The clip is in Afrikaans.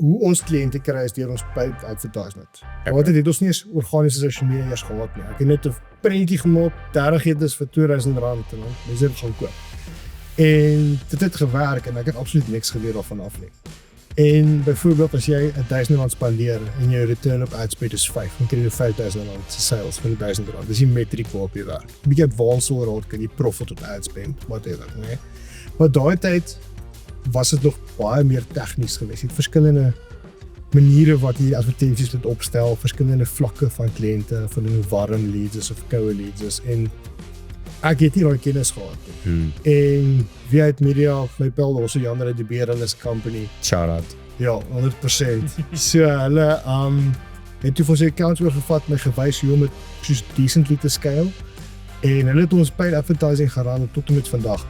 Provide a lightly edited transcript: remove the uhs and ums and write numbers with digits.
hoe ons kliënte kry is deur ons paid advertisement. Want dit het ons nie eens organiese sosiale media eers gehad nie. Ek het net 'n prentjie gemaak, 30 etes vir R2000 en dan mense het gaan koop. En dit het gewerk en ek het absoluut niks geleer daarvan af nie. En byvoorbeeld as jy R1000 spandeer en jou return op ad spend is 5, dan kry jy R5000 se sales vir R1000. Dis die metriek waarop jy werk. 'n Bietjie advanced raad kan jy profit op ad spend, whatever, nee. Maar daai tyd was dit nog baie meer tegnies geweest. Jy het verskillende maniere wat jy advertensies moet opstel, verskillende vlakke van kliënte, van hoe warm leads is of koue leads is en ek het nie daai kennis gehad nie. En via het media my bel ons Jan uit die Beerlings company. Shout out. Ja, 100%. So hulle het toe vir sy accounts oorgevat, my gewys hoe om dit soos decently te scale. En hulle het ons paid advertising gerun tot en met vandag.